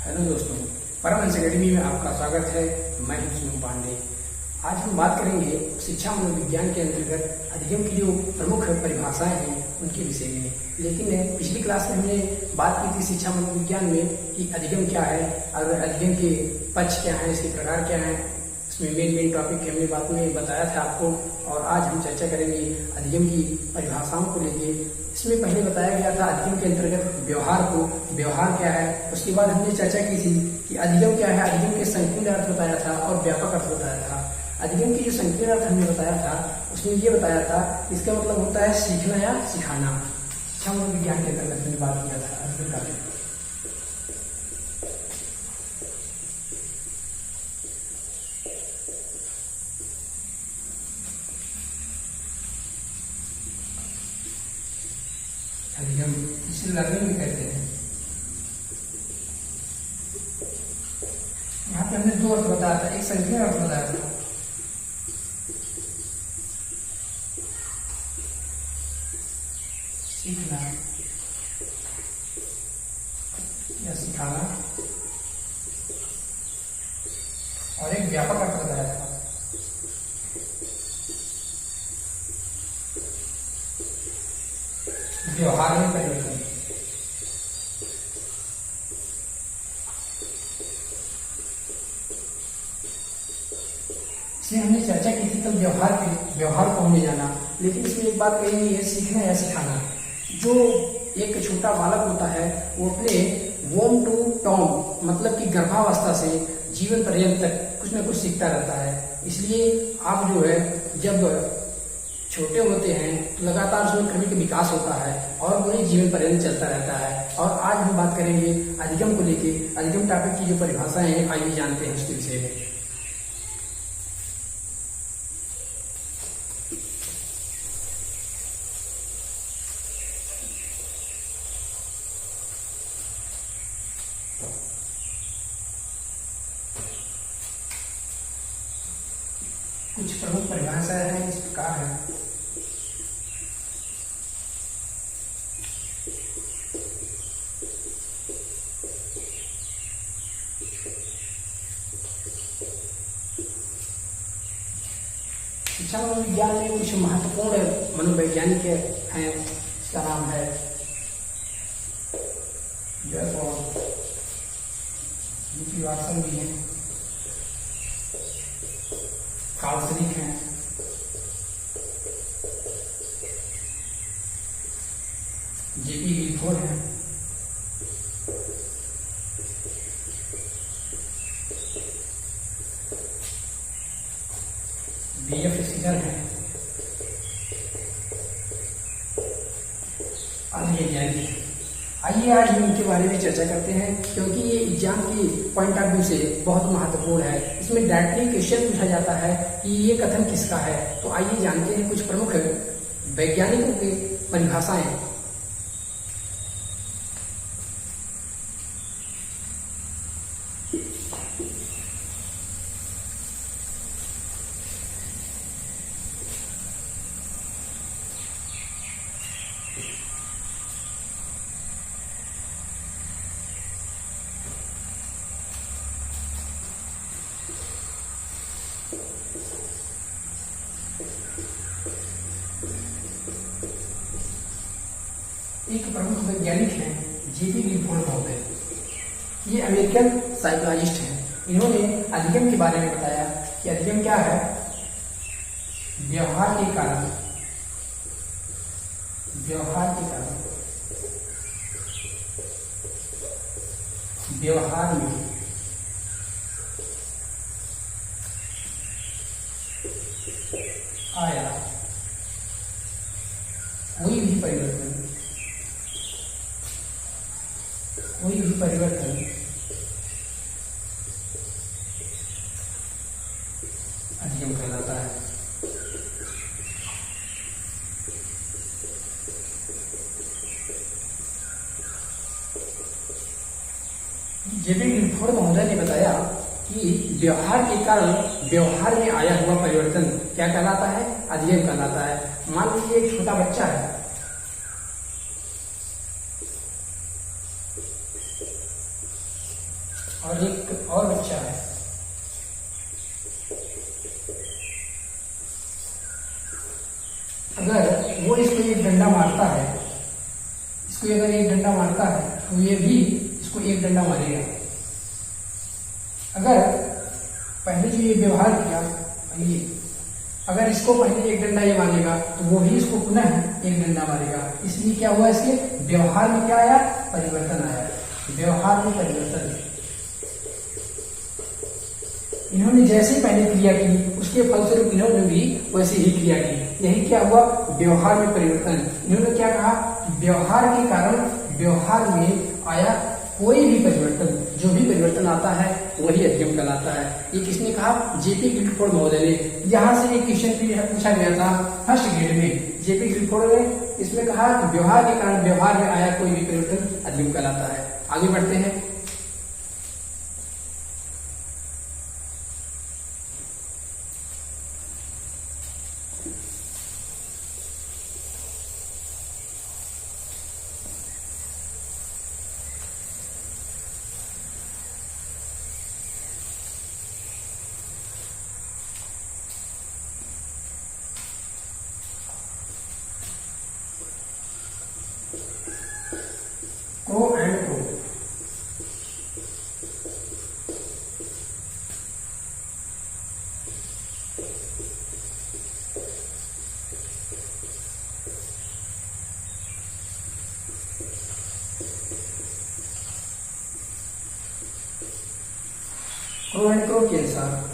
Hello दोस्तों, Paramhans academy में आपका स्वागत है। मैं हूं सुमन पांडे। आज हम बात करेंगे शिक्षा मनोविज्ञान के अंतर्गत अधिगम की जो प्रमुख परिभाषाएं हैं उनके विषय में। लेकिन पिछली क्लास में हमने बात की थी शिक्षा मनोविज्ञान में कि अधिगम क्या है और अधिगम के पक्ष क्या है, इसके प्रकार क्या है। इसमें मेन टॉपिक हमने बात में बताया था आपको, और आज हम चर्चा करेंगे अधिगम की परिभाषाओं को लेके। इसमें पहले बताया गया था अधिगम के अंतर्गत व्यवहार क्या है। उसके बाद हमने चर्चा की थी कि अधिगम क्या है। अधिगम के संकीर्ण अर्थ बताया था और व्यापक अर्थ बताया था। अधिगम की जो संकीर्ण अर्थ हमने बताया था उसमें ये बताया था इसका मतलब होता है सीखना या सिखाना। शिक्षा मनोविज्ञान के अंतर्गत हमने बात किया था अधिगम का। अधिगम इसे लर्निंग भी कहते हैं। यहाँ पे हमने दो अर्थ बताया था, एक संकीर्ण अर्थ बताया था सीखना या सिखाना, और एक व्यापक अर्थ बताया था व्यवहार में परिवर्तन। इसमें हमने चर्चा की थी तब व्यवहार को हमने जाना। लेकिन इसमें एक बात कही है, सीखना या सिखाना। जो एक छोटा बालक होता है वो अपने वोम टू टॉम मतलब कि गर्भावस्था से जीवन पर्यंत तक कुछ न कुछ सीखता रहता है। इसलिए आप जो है जब छोटे होते हैं तो लगातार उसमें क्रमिक विकास होता है और वही जीवन पर्यंत चलता रहता है। और आज हम बात करेंगे अधिगम को लेके। अधिगम टॉपिक की जो परिभाषाएं हैं आइए जानते हैं उसके विषय में। कुछ प्रमुख परिभाषाएं हैं इस प्रकार है। शिक्षा मनोविज्ञान में कुछ महत्वपूर्ण मनोवैज्ञानिक हैं। इसका नाम है वाटसन भी है, काल्सनिक हैं, जेपी गिलफोर्ड हैं, बीएफ स्किनर हैं, अन्य वैज्ञानिक हैं। आइए आज हम इनके बारे में चर्चा करते हैं क्योंकि ये एग्जाम की पॉइंट ऑफ व्यू से बहुत महत्वपूर्ण है। इसमें डायरेक्टली क्वेश्चन पूछा जाता है कि ये कथन किसका है। तो आइए जानते हैं कुछ प्रमुख वैज्ञानिकों की परिभाषाएं। एक प्रमुख वैज्ञानिक हैं जेपी गिलफोर्ड महोदय। ये अमेरिकन साइकोलॉजिस्ट हैं। इन्होंने अधिगम के बारे में बताया कि अधिगम क्या है। व्यवहार के कारण व्यवहार में आया कोई भी परिवर्तन अधिगम कहलाता है। जेपी गिलफोर्ड महोदय ने बताया कि व्यवहार के कारण व्यवहार में आया हुआ परिवर्तन क्या कहलाता है, अधिगम कहलाता है। मान लीजिए एक छोटा बच्चा है, और एक और बच्चा है, अगर वो इसको एक डंडा मारता है, इसको अगर एक डंडा मारता है तो ये भी इसको एक डंडा मारेगा। अगर पहले जो ये व्यवहार किया, ये अगर इसको पहले एक डंडा ये मारेगा तो वो भी इसको पुनः एक डंडा मारेगा। इसलिए क्या हुआ, इसके व्यवहार में क्या आया, परिवर्तन आया। व्यवहार में परिवर्तन, इन्होंने जैसे पहले क्रिया की उसके फलस्वरूप इन्होंने भी वैसे ही क्रिया की। यही क्या हुआ, व्यवहार में परिवर्तन। इन्होंने क्या कहा, व्यवहार के कारण व्यवहार में आया कोई भी परिवर्तन, जो भी परिवर्तन आता है वही अधिगम कहलाता है। ये किसने कहा, जेपी गिल्डफोर्ड महोदय ने। यहाँ से एक क्वेश्चन पूछा गया था फर्स्ट ग्रेड में, जेपी गिल्डफोर्ड ने इसमें कहा कि व्यवहार के कारण व्यवहार में आया कोई भी परिवर्तन अधिगम कहलाता है। आगे बढ़ते हैं। Crow and crow, crow and crow के अनुसार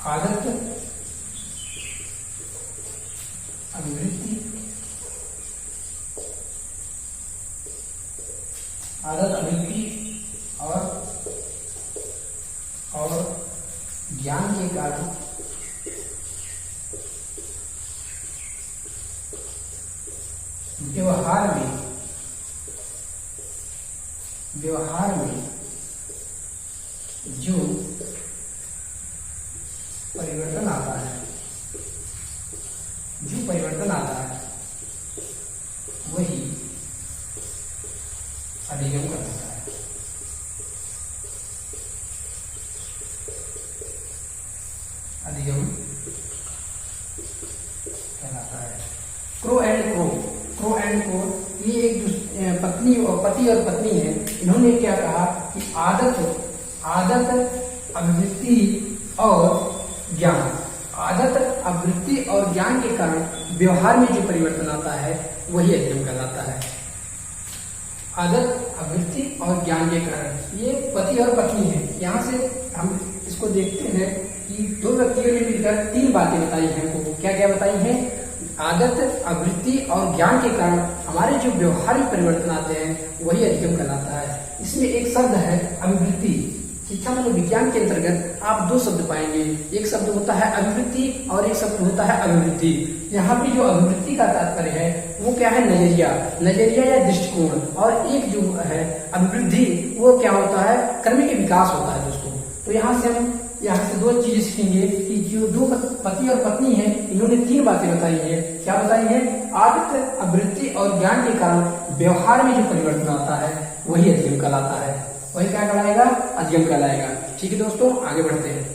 आदत, अभिवृत्ति, आदत, अभिवृत्ति और ज्ञान के कारण व्यवहार में जो परिवर्तन आता है, वही अधिगम कहलाता है। अधिगम कहलाता है। Crow and crow, crow and crow, ये एक पति और पत्नी है। इन्होंने क्या कहा कि आदत, अभिवृत्ति और ज्ञान, आदत, अभिवृत्ति और ज्ञान के कारण व्यवहार में जो परिवर्तन आता है वही अधिगम कहलाता है। आदत, अभिवृत्ति और ज्ञान के कारण, ये पति और पत्नी है। यहाँ से हम इसको देखते हैं कि दो व्यक्तियों ने मिलकर तीन बातें बताई हैं हमको। क्या क्या बताई हैं, आदत, अभिवृत्ति और ज्ञान के कारण हमारे जो व्यवहारिक परिवर्तन आते हैं वही अधिगम कहलाता है। इसमें एक शब्द है अभिवृत्ति। शिक्षा मनोविज्ञान के अंतर्गत आप दो शब्द पाएंगे, एक शब्द होता है अभिवृत्ति और एक शब्द होता है अभिवृद्धि। यहाँ पे जो अभिवृत्ति का तात्पर्य है वो क्या है, नजरिया या दृष्टिकोण, और एक जो है अभिवृद्धि वो क्या होता है, क्रमिक विकास होता है दोस्तों। तो यहाँ से दो चीजें सीखेंगे कि जो दो पति और पत्नी है इन्होंने तीन बातें बताई है। क्या बताई है, आदत, अभिवृत्ति और ज्ञान के कारण व्यवहार में जो परिवर्तन आता है वही अधिगम कहलाता है। वही क्या कहलाएगा, अधिगम कहलाएगा। ठीक है दोस्तों, आगे बढ़ते हैं।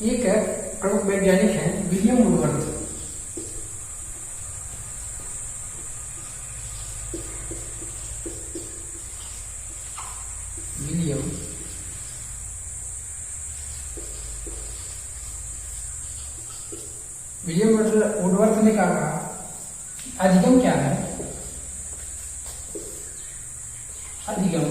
एक प्रमुख वैज्ञानिक है विलियम वुडवर्थ। विलियम वुडवर्थ ने कहा अधिगम क्या है, अधिगम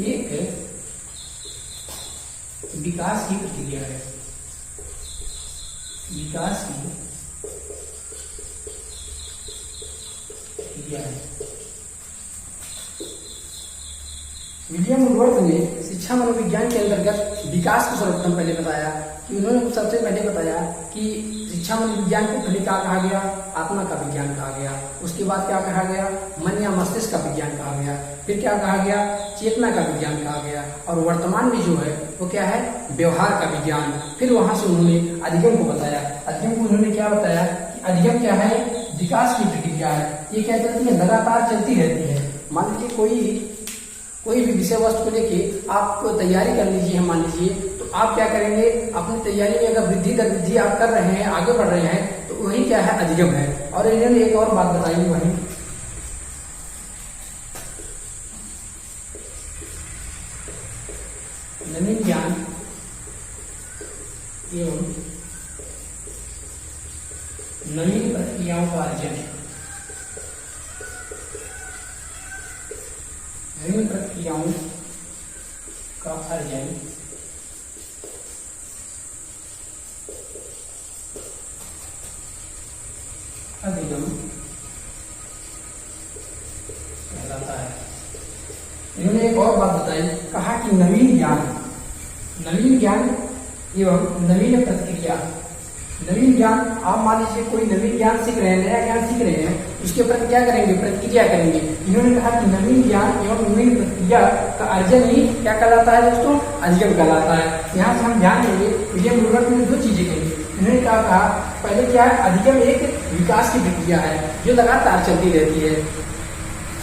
एक विकास की प्रक्रिया है, विकास की प्रक्रिया है। विलियम वुडवर्थ ने शिक्षा मनोविज्ञान के अंतर्गत विकास को सर्वप्रथम पहले बताया कि उन्होंने सबसे पहले बताया कि शिक्षा मनोविज्ञान को पहले क्या कहा गया, आत्मा का विज्ञान कहा गया। उसके बाद क्या कहा गया, मन या मस्तिष्क का विज्ञान कहा गया। फिर क्या कहा गया, चेतना का विज्ञान कहा गया। और वर्तमान में जो है वो क्या है, व्यवहार का विज्ञान। फिर वहां से उन्होंने अधिगम को बताया। अधिगम को उन्होंने क्या बताया कि अधिगम क्या है, विकास की प्रक्रिया है। ये क्या चलती है, लगातार चलती रहती है। मान लीजिए कोई भी विषय वस्तु को लेके आप तैयारी कर लीजिए, मान लीजिए, तो आप क्या करेंगे, अपनी तैयारी में अगर वृद्धि आप कर रहे हैं, आगे बढ़ रहे हैं, तो वही क्या है, अधिगम है। और इन्होंने एक और बात बताई, वही नवीन ज्ञान एवं नवीन प्रक्रियाओं का अर्जन। नवीन प्रक्रियाओं का अर्जन अधिगम कहलाता है। इन्होंने एक और बात बताई, कहा कि नवीन ज्ञान एवं नवीन प्रक्रिया। नवीन ज्ञान, आप मान लीजिए कोई नवीन ज्ञान सीख रहे हैं, नया ज्ञान सीख रहे हैं, उसके ऊपर क्या करेंगे, प्रतिक्रिया करेंगे। इन्होंने कहा कि नवीन ज्ञान एवं नवीन प्रक्रिया का अर्जन ही क्या कहलाता है दोस्तों, अधिगम कहलाता है। यहाँ से हम ध्यान देंगे, विलियम वुडवर्थ ने दो चीजें कही। इन्होंने क्या कहा, पहले क्या है, अधिगम एक विकास की प्रक्रिया है जो लगातार चलती रहती है।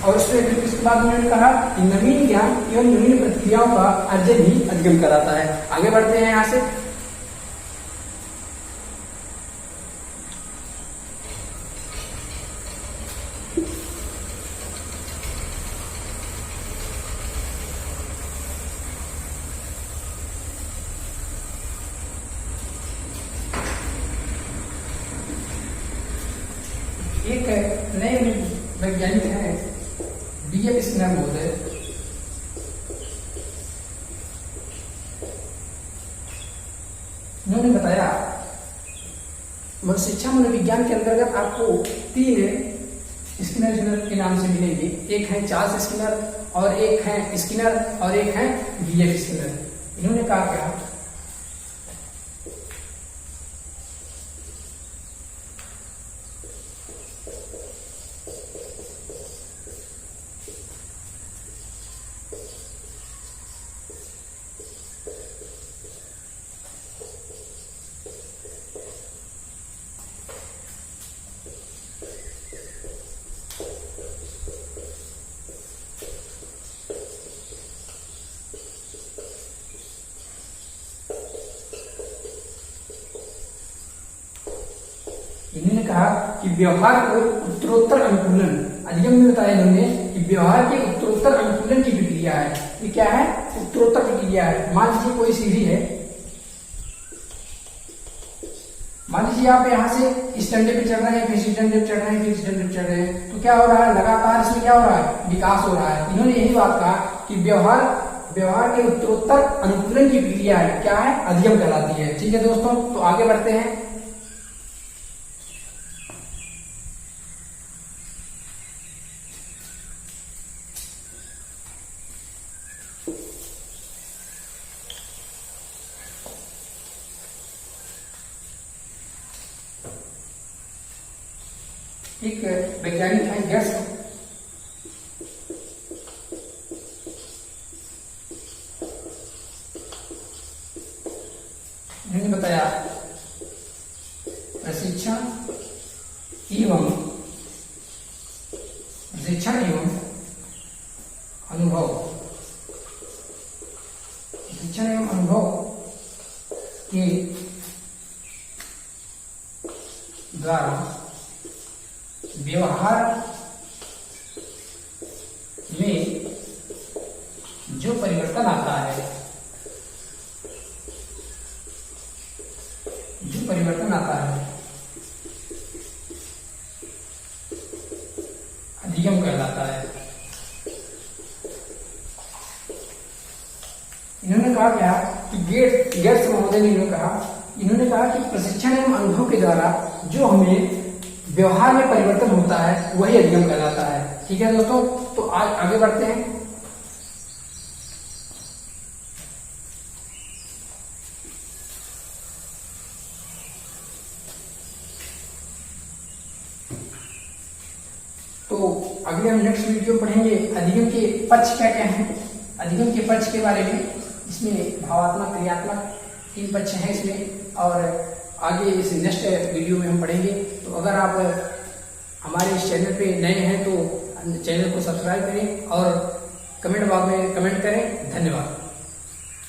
और उसके बाद उन्होंने कहा कि नवीन ज्ञान एवं नवीन प्रक्रियाओं का अर्जन ही अधिगम कहलाता है। आगे बढ़ते हैं यहाँ से। एक नए वैज्ञानिक हैं, D.F. स्किनर महोदय। उन्होंने बताया, शिक्षा मनोविज्ञान के अंतर्गत आपको 3 स्किनर के नाम से मिलेंगे। एक है चार्ल्स स्किनर, और एक है स्किनर, और एक है D.F. स्किनर। इन्होंने कहा क्या, इन्होंने कहा कि व्यवहार को उत्तरोत्तर अनुकूलन, अधिगम में बताया इन्होंने कि व्यवहार के उत्तरोत्तर अनुकूलन की प्रक्रिया है। ये क्या है, उत्तरोत्तर प्रक्रिया है। मान लीजिए कोई सीढ़ी है, मान लीजिए आप यहाँ से इस डंडे पे चढ़ रहे हैं, फिर इस डंडे पे चढ़ रहे हैं, फिर इस डंडे पे चढ़ रहे हैं, तो क्या हो रहा है, लगातार इसमें क्या हो रहा है, विकास हो रहा है। इन्होंने यही बात कहा कि व्यवहार के उत्तरोत्तर अनुकूलन की प्रक्रिया है, क्या है, अधिगम कहलाती है। ठीक है दोस्तों, तो आगे बढ़ते हैं। एक वैज्ञानिक है गेर्स, इन्होंने बताया प्रशिक्षण एवं अनुभव के द्वारा व्यवहार में जो परिवर्तन आता है, अधिगम कहलाता है। इन्होंने कहा क्या कि गेट्स महोदय ने इन्होंने कहा कि प्रशिक्षण एवं अनुभव के द्वारा जो हमें व्यवहार में परिवर्तन होता है वही अधिगम कहलाता है। ठीक है दोस्तों, तो आज आगे बढ़ते हैं। अगले हम नेक्स्ट वीडियो पढ़ेंगे अधिगम के पक्ष क्या क्या है, अधिगम के पक्ष के बारे में। इसमें भावात्मक, क्रियात्मक 3 पक्ष हैं इसमें, और आगे इस नेक्स्ट वीडियो में हम पढ़ेंगे। तो अगर आप हमारे इस चैनल पे नए हैं तो चैनल को सब्सक्राइब करें और कमेंट बॉक्स में कमेंट करें। धन्यवाद।